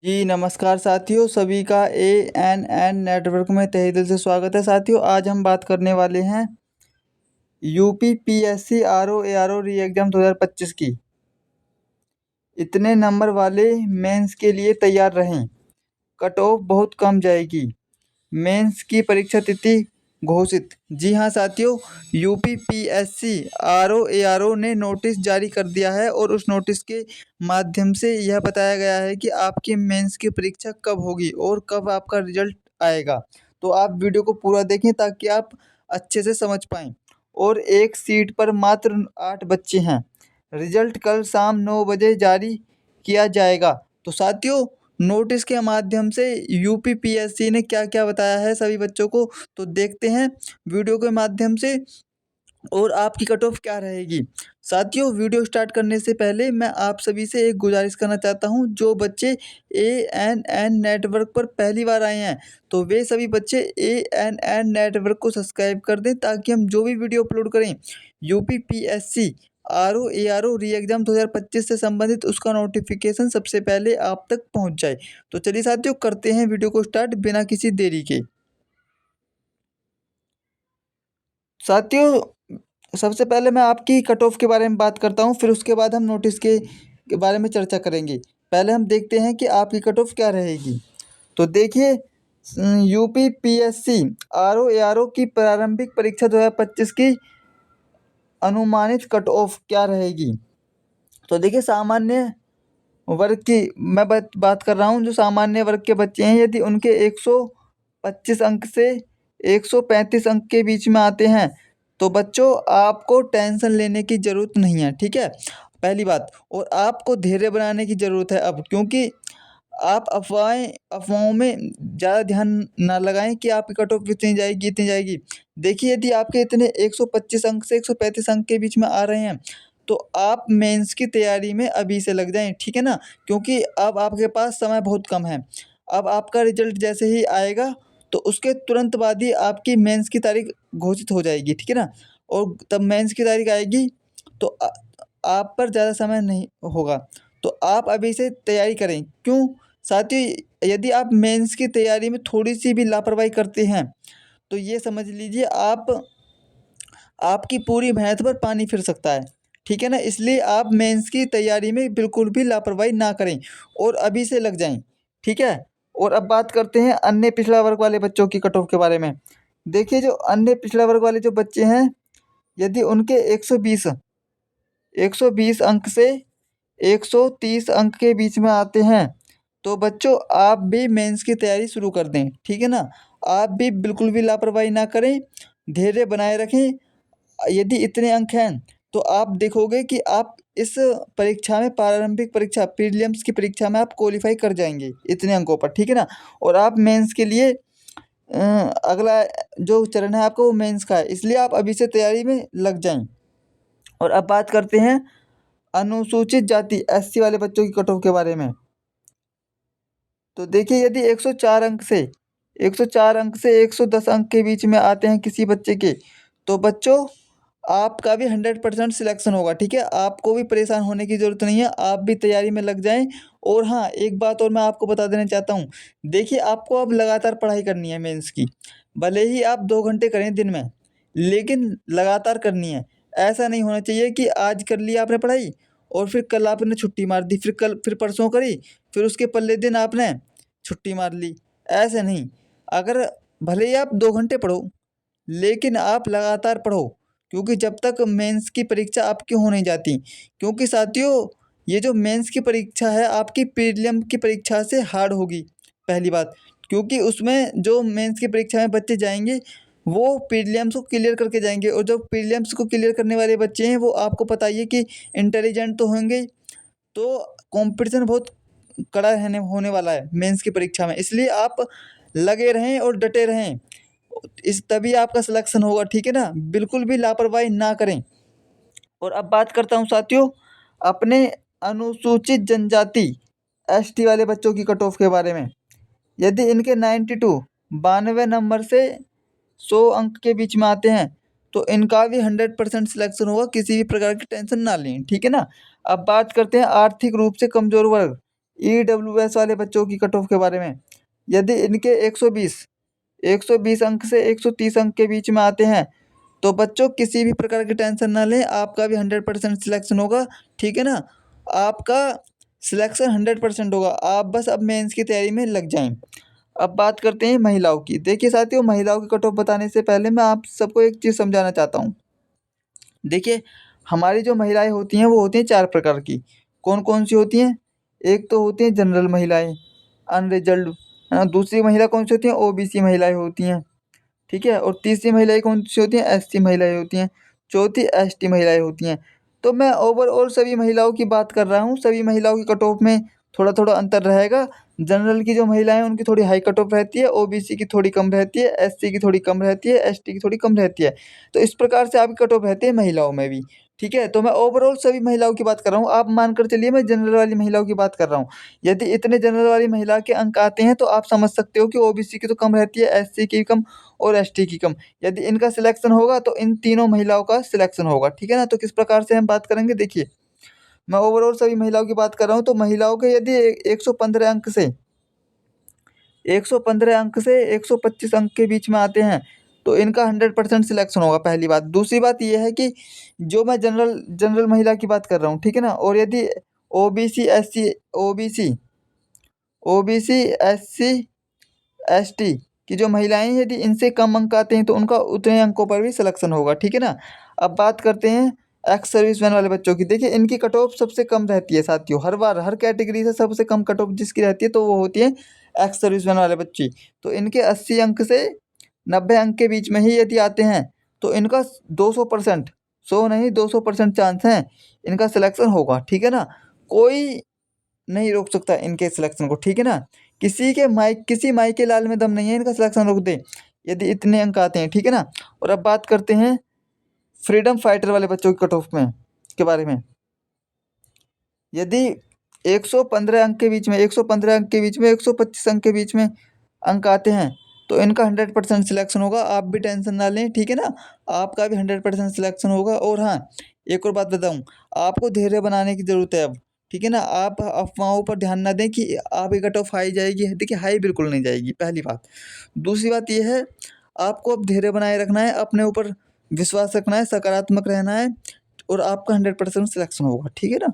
जी नमस्कार साथियों, सभी का एएनएन नेटवर्क में तहे दिल से स्वागत है। साथियों, आज हम बात करने वाले हैं यूपी पीएससी आरओ एआरओ री एग्जाम 2025 की। इतने नंबर वाले मेंस के लिए तैयार रहें, कट ऑफ बहुत कम जाएगी। मेंस की परीक्षा तिथि घोषित। जी हाँ साथियों, यूपी पीएससी आरओ एआरओ ने नोटिस जारी कर दिया है और उस नोटिस के माध्यम से यह बताया गया है कि आपकी मेंस की परीक्षा कब होगी और कब आपका रिजल्ट आएगा। तो आप वीडियो को पूरा देखें ताकि आप अच्छे से समझ पाएँ। और एक सीट पर मात्र 8 बच्चे हैं। रिजल्ट कल शाम 9 बजे जारी किया जाएगा। तो साथियों, नोटिस के माध्यम से यूपी पीएससी ने क्या क्या बताया है सभी बच्चों को, तो देखते हैं वीडियो के माध्यम से। और आपकी कट ऑफ क्या रहेगी। साथियों, वीडियो स्टार्ट करने से पहले मैं आप सभी से एक गुजारिश करना चाहता हूं, जो बच्चे एएनएन नेटवर्क पर पहली बार आए हैं तो वे सभी बच्चे एएनएन नेटवर्क को सब्सक्राइब कर दें, ताकि हम जो भी वीडियो अपलोड करें यूपी पीएससी आरओ एआरओ री एग्जाम 2025 से संबंधित, उसका नोटिफिकेशन सबसे पहले आप तक पहुंच जाए। तो चलिए साथियों, करते हैं वीडियो को स्टार्ट बिना किसी देरी के। साथियों, सबसे पहले मैं आपकी कट ऑफ के बारे में बात करता हूँ, फिर उसके बाद हम नोटिस के बारे में चर्चा करेंगे। पहले हम देखते हैं कि आपकी कट ऑफ क्या रहेगी। तो देखिए, यूपी पीएससी आरओ एआरओ की प्रारंभिक परीक्षा 2025 की अनुमानित कट ऑफ क्या रहेगी। तो देखिए, सामान्य वर्ग की मैं बात कर रहा हूँ। जो सामान्य वर्ग के बच्चे हैं, यदि उनके 125 अंक से 135 अंक के बीच में आते हैं तो बच्चों, आपको टेंशन लेने की ज़रूरत नहीं है, ठीक है। पहली बात, और आपको धैर्य बनाने की ज़रूरत है अब, क्योंकि आप अफवाहों में ज़्यादा ध्यान ना लगाएं कि आपकी कट ऑफ कितनी जाएगी इतनी जाएगी। देखिए, यदि आपके इतने 125 अंक से 135 अंक के बीच में आ रहे हैं तो आप मेंस की तैयारी में अभी से लग जाएं, ठीक है ना। क्योंकि अब आपके पास समय बहुत कम है। अब आपका रिजल्ट जैसे ही आएगा तो उसके तुरंत बाद ही आपकी मेंस की तारीख घोषित हो जाएगी, ठीक है ना। और तब मेंस की तारीख आएगी तो आप पर ज़्यादा समय नहीं होगा। तो आप अभी से तैयारी करें। क्यों साथियों, यदि आप मेंस की तैयारी में थोड़ी सी भी लापरवाही करते हैं तो ये समझ लीजिए आपकी पूरी मेहनत पर पानी फिर सकता है, ठीक है ना। इसलिए आप मेंस की तैयारी में बिल्कुल भी लापरवाही ना करें और अभी से लग जाएं, ठीक है। और अब बात करते हैं अन्य पिछड़ा वर्ग वाले बच्चों की कट ऑफ के बारे में। देखिए, जो अन्य पिछड़ा वर्ग वाले जो बच्चे हैं, यदि उनके 120 अंक से 130 अंक के बीच में आते हैं तो बच्चों, आप भी मेंस की तैयारी शुरू कर दें, ठीक है ना। आप भी बिल्कुल भी लापरवाही ना करें, धैर्य बनाए रखें। यदि इतने अंक हैं तो आप देखोगे कि आप इस परीक्षा में, प्रारंभिक परीक्षा प्रीलिम्स की परीक्षा में आप क्वालिफाई कर जाएंगे इतने अंकों पर, ठीक है ना। और आप मेंस के लिए अगला जो चरण है आपका वो मेंस का है, इसलिए आप अभी से तैयारी में लग जाएं। और अब बात करते हैं अनुसूचित जाति एससी वाले बच्चों की कट ऑफ के बारे में। तो देखिए, यदि 104 अंक से 110 अंक के बीच में आते हैं किसी बच्चे के, तो बच्चों, आपका भी 100% सिलेक्शन होगा, ठीक है। आपको भी परेशान होने की ज़रूरत नहीं है, आप भी तैयारी में लग जाएं। और हाँ, एक बात और मैं आपको बता देना चाहता हूँ। देखिए, आपको अब लगातार पढ़ाई करनी है मेंस की। भले ही आप 2 घंटे करें दिन में, लेकिन लगातार करनी है। ऐसा नहीं होना चाहिए कि आज कर लिया आपने पढ़ाई और फिर कल आपने छुट्टी मार दी, फिर परसों करी, फिर उसके पल्ले दिन आपने छुट्टी मार ली। ऐसे नहीं। अगर भले ही आप 2 घंटे पढ़ो, लेकिन आप लगातार पढ़ो, क्योंकि जब तक मेंस की परीक्षा आपकी हो नहीं जाती। क्योंकि साथियों, ये जो मेंस की परीक्षा है आपकी प्रीलिम की परीक्षा से हार्ड होगी, पहली बात। क्योंकि उसमें जो मेंस की परीक्षा में बच्चे जाएंगे वो प्रीलिम्स को क्लियर करके जाएंगे, और जो प्रीलिम्स को क्लियर करने वाले बच्चे हैं वो आपको पता ही है कि इंटेलिजेंट तो होंगे। तो कंपटीशन बहुत कड़ा रहने होने वाला है मेंस की परीक्षा में, इसलिए आप लगे रहें और डटे रहें। इस तभी आपका सिलेक्शन होगा, ठीक है ना। बिल्कुल भी लापरवाही ना करें। और अब बात करता हूँ साथियों अपने अनुसूचित जनजाति एसटी वाले बच्चों की कट ऑफ के बारे में। यदि इनके 92 नंबर से 100 अंक के बीच में आते हैं तो इनका भी 100% सिलेक्शन होगा, किसी भी प्रकार की टेंशन ना लें, ठीक है ना। अब बात करते हैं आर्थिक रूप से कमजोर वर्ग EWS वाले बच्चों की कट ऑफ के बारे में, यदि इनके 120 अंक से 130 अंक के बीच में आते हैं तो बच्चों किसी भी प्रकार की टेंशन ना लें, आपका भी 100% सिलेक्शन होगा, ठीक है ना। आपका सिलेक्शन 100% होगा, आप बस अब मेंस की तैयारी में लग जाएं। अब बात करते हैं महिलाओं की। देखिए साथियों, महिलाओं की कट ऑफ बताने से पहले मैं आप सबको एक चीज़ समझाना चाहता हूँ। देखिए, हमारी जो महिलाएं होती हैं वो होती हैं 4 प्रकार की। कौन कौन सी होती हैं? एक तो होती हैं जनरल महिलाएं, अनरिजर्व्ड, है ना। दूसरी महिला कौन सी होती हैं? OBC महिलाएं होती हैं, ठीक है। और तीसरी महिलाएं कौन सी होती हैं? SC महिलाएं होती हैं। चौथी ST महिलाएं होती हैं। तो मैं ओवरऑल सभी महिलाओं की बात कर रहा हूँ। सभी महिलाओं की कट ऑफ में थोड़ा थोड़ा अंतर रहेगा। जनरल की जो महिलाएं हैं उनकी थोड़ी हाई कट ऑफ रहती है, OBC की थोड़ी कम रहती है, SC की थोड़ी कम रहती है, ST की थोड़ी कम रहती है। तो इस प्रकार से आपकी कट ऑफ रहती है महिलाओं में भी, ठीक है। तो मैं ओवरऑल सभी महिलाओं की बात कर रहा हूँ, आप मानकर चलिए मैं जनरल वाली महिलाओं की बात कर रहा हूँ। यदि इतने जनरल वाली महिला के अंक आते हैं तो आप समझ सकते हो कि OBC की तो कम रहती है, SC की कम और ST की कम। यदि इनका सिलेक्शन होगा तो इन तीनों महिलाओं का सिलेक्शन होगा, ठीक है ना। तो किस प्रकार से हम बात करेंगे, देखिए मैं ओवरऑल सभी महिलाओं की बात कर रहा हूँ। तो महिलाओं के यदि 115 अंक से 125 अंक के बीच में आते हैं तो इनका 100% सिलेक्शन होगा, पहली बात। दूसरी बात यह है कि जो मैं जनरल जनरल महिला की बात कर रहा हूँ, ठीक है ना। और यदि OBC SC OBC OBC SC ST की जो महिलाएं हैं, यदि इनसे कम अंक आते हैं तो उनका उतने अंकों पर भी सिलेक्शन होगा, ठीक है ना। अब बात करते हैं एक्स सर्विसमैन वाले बच्चों की। देखिए इनकी कट ऑफ सबसे कम रहती है साथियों, हर बार हर कैटेगरी से सबसे कम कट ऑफ जिसकी रहती है तो वो होती है एक्स सर्विसमैन वाले बच्चे। तो इनके 80 अंक से 90 अंक के बीच में ही यदि आते हैं तो इनका 200%, 100 नहीं 200% चांस है इनका सिलेक्शन होगा, ठीक है ना। कोई नहीं रोक सकता इनके सिलेक्शन को, ठीक है ना। किसी माई के लाल में दम नहीं है इनका सिलेक्शन रोक दे यदि इतने अंक आते हैं, ठीक है ना। और अब बात करते हैं फ्रीडम फाइटर वाले बच्चों की कट ऑफ में के बारे में। यदि 115 अंक के बीच में 115 अंक के बीच में 125 अंक के बीच में अंक आते हैं तो इनका 100% सिलेक्शन होगा, आप भी टेंशन ना लें, ठीक है ना। आपका भी 100% सिलेक्शन होगा। और हाँ, एक और बात बताऊं, आपको धैर्य बनाने की ज़रूरत है अब, ठीक है ना। आप अफवाहों पर ध्यान ना दें कि आपकी कट ऑफ हाई जाएगी, देखिए हाई बिल्कुल नहीं जाएगी, पहली बात। दूसरी बात यह है, आपको अब धैर्य बनाए रखना है, अपने ऊपर विश्वास रखना है, सकारात्मक रहना है और आपका 100% सिलेक्शन होगा, ठीक है ना।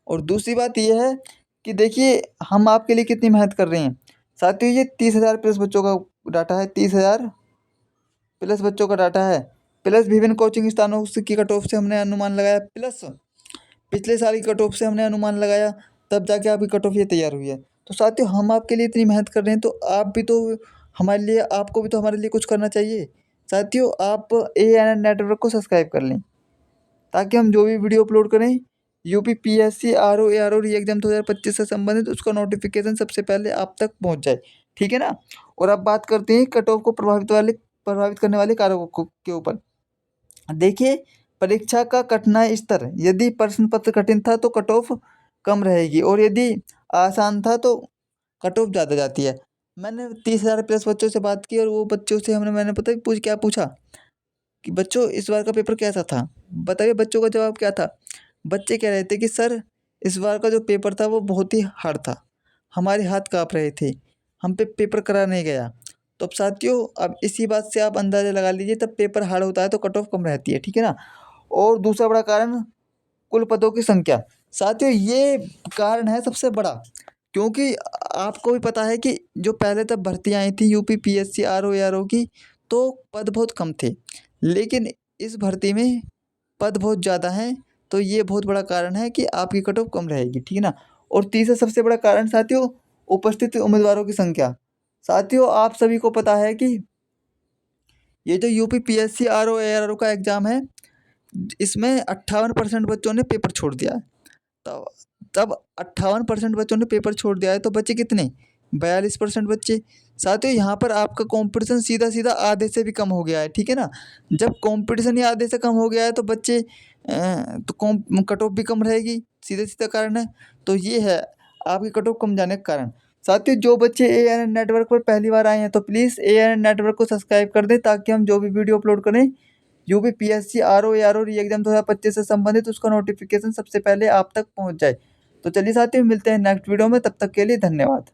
और दूसरी बात यह है कि देखिए हम आपके लिए कितनी मेहनत कर रहे हैं साथियों। ये 30,000 प्लस बच्चों का डाटा है, 30,000 प्लस बच्चों का डाटा है, प्लस विभिन्न कोचिंग स्थानों की कट ऑफ से हमने अनुमान लगाया, प्लस पिछले साल की कट ऑफ से हमने अनुमान लगाया, तब जाके आपकी कट ऑफ ये तैयार हुई है। तो साथियों हम आपके लिए इतनी मेहनत कर रहे हैं तो आप भी तो हमारे लिए, आपको भी तो हमारे लिए कुछ करना चाहिए। साथियों आप ANN नेटवर्क को सब्सक्राइब कर लें ताकि हम जो भी वीडियो अपलोड करें UPPSC RO ARO री एग्जाम 2025 से संबंधित उसका नोटिफिकेशन सबसे पहले आप तक पहुंच जाए, ठीक है ना। और अब बात करते हैं कट ऑफ को प्रभावित करने वाले कारकों के ऊपर। देखिए परीक्षा का कठिनाई स्तर, यदि प्रश्न पत्र कठिन था तो कट ऑफ कम रहेगी और यदि आसान था तो कट ऑफ ज़्यादा जाती है। मैंने 30,000 प्लस बच्चों से बात की और वो बच्चों से मैंने पता है क्या पूछा कि बच्चों इस बार का पेपर कैसा था, बताइए बच्चों का जवाब क्या था। बच्चे कह रहे थे कि सर इस बार का जो पेपर था वो बहुत ही हार्ड था, हमारे हाथ काँप रहे थे, हम पे पेपर करा नहीं गया। तो अब साथियों अब इसी बात से आप अंदाज़ा लगा लीजिए, तब पेपर हार्ड होता है तो कट ऑफ कम रहती है, ठीक है ना। और दूसरा बड़ा कारण कुल पदों की संख्या। साथियों ये कारण है सबसे बड़ा, क्योंकि आपको भी पता है कि जो पहले तब भर्तियाँ आई थी UPPSC RO ARO की, तो पद बहुत कम थे, लेकिन इस भर्ती में पद बहुत ज़्यादा हैं। तो ये बहुत बड़ा कारण है कि आपकी कट ऑफ कम रहेगी, ठीक है ना। और तीसरा सबसे बड़ा कारण साथियों उपस्थित उम्मीदवारों की संख्या। साथियों आप सभी को पता है कि ये जो UPPSC RO ARO का एग्ज़ाम है, इसमें 58% बच्चों ने पेपर छोड़ दिया है। तब तब 58% बच्चों ने पेपर छोड़ दिया है तो बच्चे कितने, 42% बच्चे। साथियों यहाँ पर आपका कंपटीशन सीधा सीधा आधे से भी कम हो गया है, ठीक है ना। जब कंपटीशन ही आधे से कम हो गया है तो बच्चे तो कट ऑफ भी कम रहेगी, सीधा सीधा कारण है। तो ये है आपकी कट ऑफ कम जाने का कारण। साथियों जो बच्चे ANN नेटवर्क पर पहली बार आए हैं तो प्लीज़ ANN नेटवर्क को सब्सक्राइब कर दें ताकि हम जो भी वीडियो अपलोड करें UPPSC RO ARO री एग्जाम 2025 से संबंधित उसका नोटिफिकेशन सबसे पहले आप तक पहुंच जाए। तो चलिए साथियों, मिलते हैं नेक्स्ट वीडियो में, तब तक के लिए धन्यवाद।